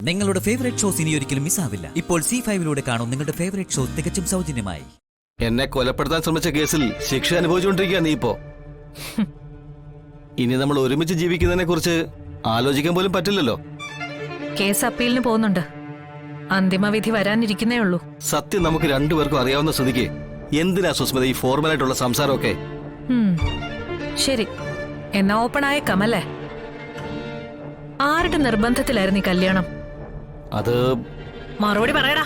നിങ്ങളുടെ favourite shows ഇനി ഒരിക്കലും മിസ്സാവില്ല. ഇപ്പോൾ C5-ലൂടെ കാണും നിങ്ങളുടെ ഫേവറേറ്റ് ഷോ തികച്ചും സൗജന്യമായി. എന്നെ കൊലപ്പെടുത്താൻ ശ്രമിച്ച കേസിൽ ശിക്ഷ അനുഭവിച്ചുകൊണ്ടിരിക്കുക നീ ഇപ്പോ. ഇനി നമ്മൾ ഒരുമിച്ച് ജീവിക്കുന്നതിനെ കുറിച്ച് ആലോചിക്കാൻ പോലും പറ്റില്ലല്ലോ. കേസ് അപ്പീലിന് പോകുന്നുണ്ട്. അന്തിമവിധി വരാനിരിക്കുന്നേ ഉള്ളൂ. സത്യം നമുക്ക് രണ്ടുപേർക്കും അറിയാവുന്ന സ്ഥിതിക്ക് എന്തിനാ സുസ്മിത ഈ ഫോർമലായിട്ടുള്ള സംസാരമൊക്കെ? ശരി, എന്നാ ഓപ്പൺ ആയ കമല്ലേ. ആരുടെ നിർബന്ധത്തിലായിരുന്നു ഈ കല്യാണം? അത് മറുപടി പറയടാ.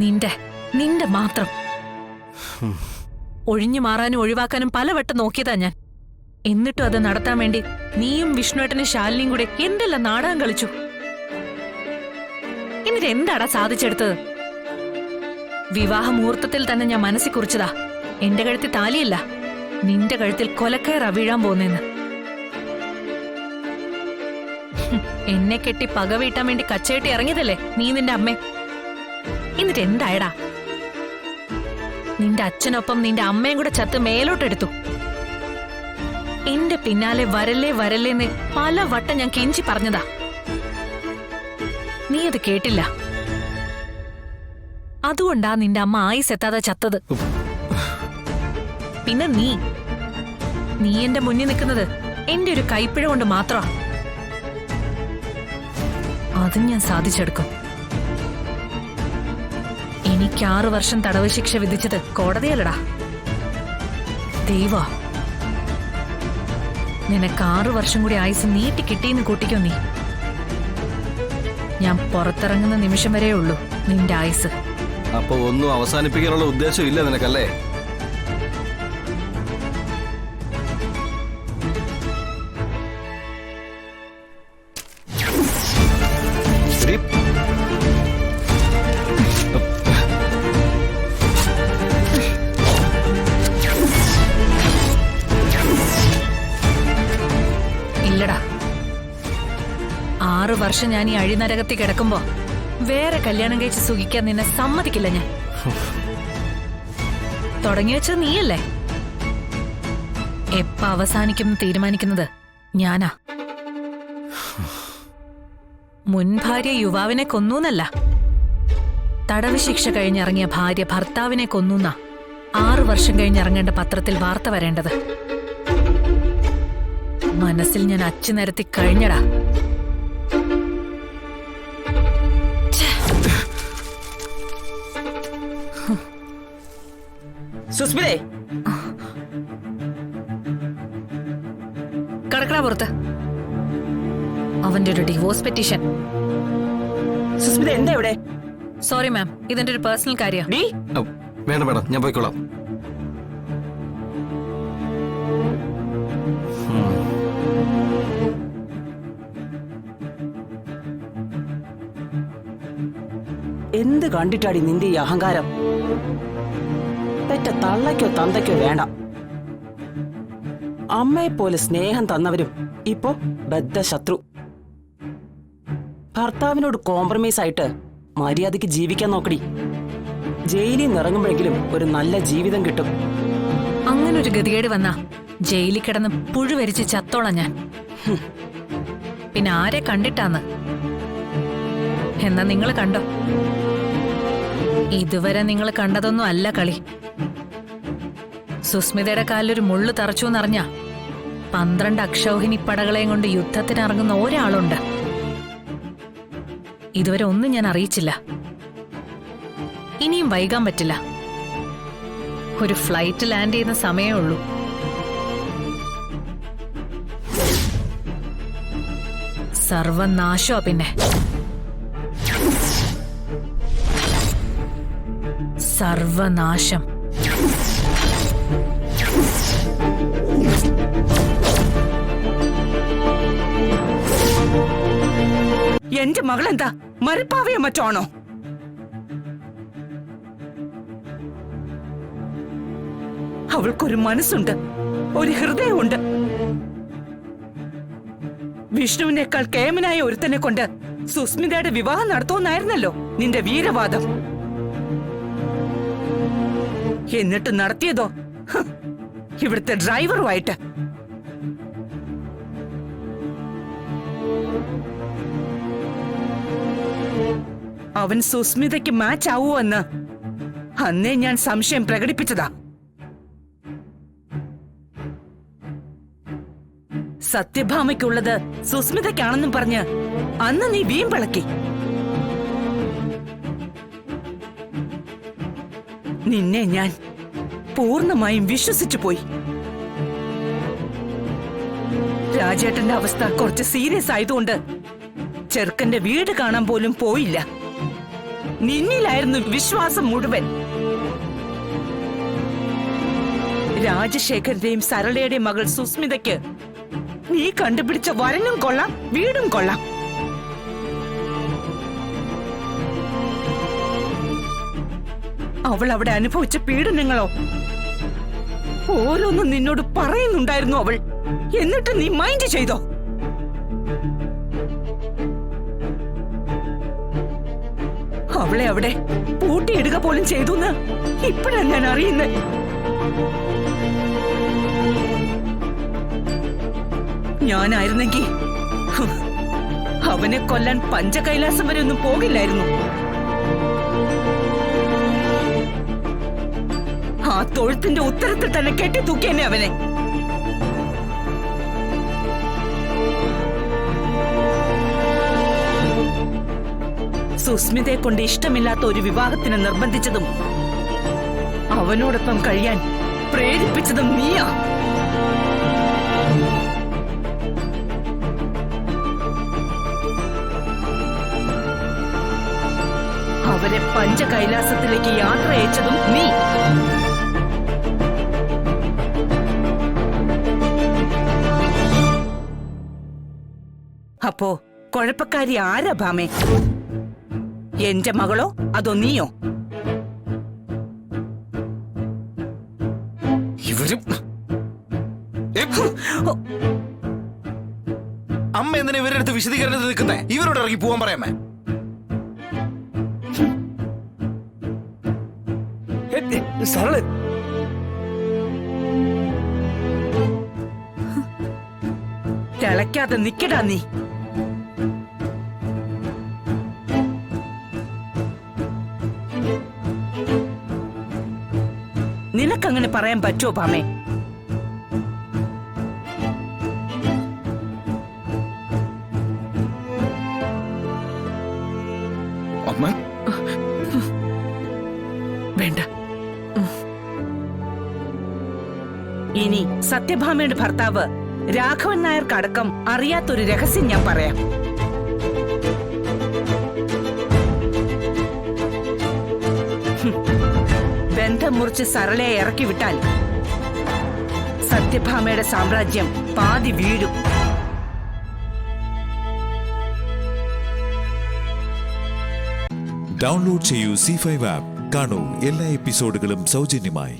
നിന്റെ മാത്രം. ഒഴിഞ്ഞു മാറാനും ഒഴിവാക്കാനും പലവട്ടം നോക്കിയതാ ഞാൻ. എന്നിട്ടും അത് നടത്താൻ വേണ്ടി നീയും വിഷ്ണുവേട്ടനും ശാലിനിയും കൂടെ എന്തെല്ലാം നാടകം കളിച്ചു. എന്നിട്ട് എന്താടാ സാധിച്ചെടുത്തത്? വിവാഹ മുഹൂർത്തത്തിൽ തന്നെ ഞാൻ മനസ്സിൽ കുറിച്ചതാ, എന്റെ കഴുത്തിൽ താലിയല്ല, നിന്റെ കഴുത്തിൽ കൊലക്കയറാ വീഴാൻ പോന്നേന്ന്. എന്നെ കെട്ടി പക വീട്ടാൻ വേണ്ടി കച്ചകെട്ടി ഇറങ്ങിയതല്ലേ നീ നിന്റെ അമ്മേ. എന്നിട്ട് എന്തായടാ? നിന്റെ അച്ഛനൊപ്പം നിന്റെ അമ്മയും കൂടെ ചത്ത് മേലോട്ടെടുത്തു. എന്റെ പിന്നാലെ വരല്ലേ വരല്ലേന്ന് പല വട്ടം ഞാൻ കെഞ്ചി പറഞ്ഞതാ. നീ അത് കേട്ടില്ല. അതുകൊണ്ടാ നിന്റെ അമ്മ ആയുസെത്താതെ ചത്തത്. പിന്നെ നീ എന്റെ മുന്നിൽ നിൽക്കുന്നത് എന്റെ ഒരു കൈപ്പിഴ കൊണ്ട് മാത്രമാ. അതും ഞാൻ സാധിച്ചെടുക്കും. എനിക്ക് 6 വർഷം തടവ് ശിക്ഷ വിധിച്ചത് കോടതിയല്ലടാ, ദൈവാ. നിനക്ക് 6 വർഷം കൂടി ആയുസ് നീട്ടി കിട്ടിയെന്ന് കൂട്ടിക്കോ നീ. ഞാൻ പുറത്തിറങ്ങുന്ന നിമിഷം വരേ ഉള്ളൂ നിന്റെ ആയുസ്. അപ്പൊ ഒന്നും അവസാനിപ്പിക്കാനുള്ള ഉദ്ദേശം ഇല്ല നിനക്കല്ലേ? ഇല്ലടാ, 6 വർഷം ഞാൻ ഈ അഴിനരകത്തിൽ കിടക്കുമ്പോ വേറെ കല്യാണം കഴിച്ച് സുഖിക്കാൻ നിന്നെ സമ്മതിക്കില്ല ഞാൻ. തുടങ്ങി വെച്ചത് നീയല്ലേ. എപ്പ അവസാനിക്കും തീരുമാനിക്കുന്നത് ഞാനാ. മുൻ ഭാര്യ യുവാവിനെ കൊന്നൂന്നല്ല, തടവ് ശിക്ഷ കഴിഞ്ഞിറങ്ങിയ ഭാര്യ ഭർത്താവിനെ കൊന്നൂന്നാ 6 വർഷം കഴിഞ്ഞിറങ്ങേണ്ട പത്രത്തിൽ വാർത്ത വരേണ്ടത്. മനസ്സിൽ ഞാൻ അച്ചു നിരത്തി കഴിഞ്ഞടാ. സുസ്മിതേ, കടക്കടാ പുറത്ത്. അവന്റെ ഒരു ഡിവോഴ്സ് പെറ്റീഷൻ. സുസ്മിത എന്താ ഇവിടെ? സോറി മാം, ഇതെന്റെ ഒരു പേഴ്സണൽ കാര്യം. വേണ്ട വേണ്ട, ഞാൻ പോയിക്കോളാം. എന്ത് കണ്ടിട്ടാടി നിന്റെ ഈ അഹങ്കാരം? പെറ്റ തള്ളയ്ക്കോ തന്തയ്ക്കോ വേണ്ട. അമ്മയെപ്പോലെ സ്നേഹം തന്നവരും ഇപ്പോ ബദ്ധശത്രു. ഭർത്താവിനോട് കോംപ്രമൈസ് ആയിട്ട് മര്യാദയ്ക്ക് ജീവിക്കാൻ നോക്കടി. ജയിലിൽ നിന്ന് ഇറങ്ങുമ്പോഴെങ്കിലും ഒരു നല്ല ജീവിതം കിട്ടും. അങ്ങനൊരു ഗതികേട് വന്നാ ജയിലിൽ കിടന്ന് പുഴുവരിച്ച് ചത്തോളാം ഞാൻ. പിന്നെ ആരെ കണ്ടിട്ടാന്ന്? എന്നാ നിങ്ങൾ കണ്ടോ? ഇതുവരെ നിങ്ങൾ കണ്ടതൊന്നും അല്ല കളി. സുസ്മിതയുടെ കാലിലൊരു മുള്ളു തറച്ചു എന്നറിഞ്ഞ 12 അക്ഷൗഹിണി പടകളെയും കൊണ്ട് യുദ്ധത്തിനിറങ്ങുന്ന ഒരാളുണ്ട്. ഇതുവരെ ഒന്നും ഞാൻ അറിയിച്ചില്ല. ഇനിയും വൈകാൻ പറ്റില്ല. ഒരു ഫ്ലൈറ്റ് ലാൻഡ് ചെയ്യുന്ന സമയമേ ഉള്ളൂ. സർവനാശോ. പിന്നെ സർവനാശം. എന്റെ മകളെന്താ മരപ്പാവയോ മറ്റാണോ? അവൾക്കൊരു മനസ്സുണ്ട്, ഒരു ഹൃദയമുണ്ട്. വിഷ്ണുവിനേക്കാൾ കേമനായ ഒരുത്തനെ കൊണ്ട് സുസ്മിതയുടെ വിവാഹം നടത്തുമെന്നായിരുന്നല്ലോ നിന്റെ വീരവാദം. എന്നിട്ട് നടത്തിയതോ ഇവിടുത്തെ ഡ്രൈവറുമായിട്ട്. അവൻ സുസ്മിതയ്ക്ക് മാച്ച് ആവൂ എന്ന് അന്നേ ഞാൻ സംശയം പ്രകടിപ്പിച്ചതാ. സത്യഭാമയ്ക്കുള്ളത് സുസ്മിതയ്ക്കാണെന്നും പറഞ്ഞ് അന്ന് നീ വീമ്പിളക്കി. നിന്നെ ഞാൻ പൂർണ്ണമായും വിശ്വസിച്ചു പോയി. രാജേട്ടന്റെ അവസ്ഥ കുറച്ച് സീരിയസ് ആയതുകൊണ്ട് ചെറുക്കന്റെ വീട് കാണാൻ പോലും പോയില്ല. നിന്നിലായിരുന്നു വിശ്വാസം മുഴുവൻ. രാജശേഖരന്റെയും സരളയുടെയും മകൾ സുസ്മിതയ്ക്ക് നീ കണ്ടുപിടിച്ച വരനും കൊള്ളാം, വീടും കൊള്ളാം. അവൾ അവിടെ അനുഭവിച്ച പീഡനങ്ങളോ ഓരോന്നും നിന്നോട് പറയുന്നുണ്ടായിരുന്നു അവൾ. എന്നിട്ട് നീ മൈൻഡ് ചെയ്തോ? അവളെ അവിടെ പൂട്ടിയിടുക പോലും ചെയ്തു എന്ന് ഇപ്പോഴാണ് ഞാൻ അറിയുന്നത്. ഞാനായിരുന്നെങ്കിൽ അവനെ കൊല്ലാൻ പഞ്ചകൈലാസം വരെ ഒന്നും പോകില്ലായിരുന്നു. ആ തൊഴുത്തിന്റെ ഉത്തരത്തിൽ തന്നെ കെട്ടിത്തൂക്കിയെന്നെ അവനെ. സുസ്മിതയെ കൊണ്ട് ഇഷ്ടമില്ലാത്ത ഒരു വിവാഹത്തിന് നിർബന്ധിച്ചതും അവനോടൊപ്പം കഴിയാൻ പ്രേരിപ്പിച്ചതും നീയാ. അവരെ പഞ്ചകൈലാസത്തിലേക്ക് യാത്ര അയച്ചതും നീ. അപ്പോ കുഴപ്പക്കാരി ആരാ ഭാമേ? എന്റെ മകളോ അതോ നീയോ? ഇവരും അമ്മ എന്തിനാ ഇവരുടെ അടുത്ത് വിശദീകരണത്തിൽ നിൽക്കുന്നേ? ഇവരോട് ഇറങ്ങി പോവാൻ പറയാമേ. സരള തിളയ്ക്കാതെ നിക്കടാ നീ. നിനക്കങ്ങനെ പറയാൻ പറ്റുമോ ഭാമേ? അമ്മ വേണ്ട. ഇനി സത്യഭാമയുടെ ഭർത്താവ് രാഘവൻ നായർക്കടക്കം അറിയാത്തൊരു രഹസ്യം ഞാൻ പറയാം. ബന്ധം മുറിച്ച് സരളയെ ഇറക്കി വിട്ടാൽ സത്യഭാമയുടെ സാമ്രാജ്യം പാതി വീഴും. ഡൗൺലോഡ് ചെയ്യൂ C5 ആപ്പ്. കാണൂ എല്ലാ എപ്പിസോഡുകളും സൗജന്യമായി.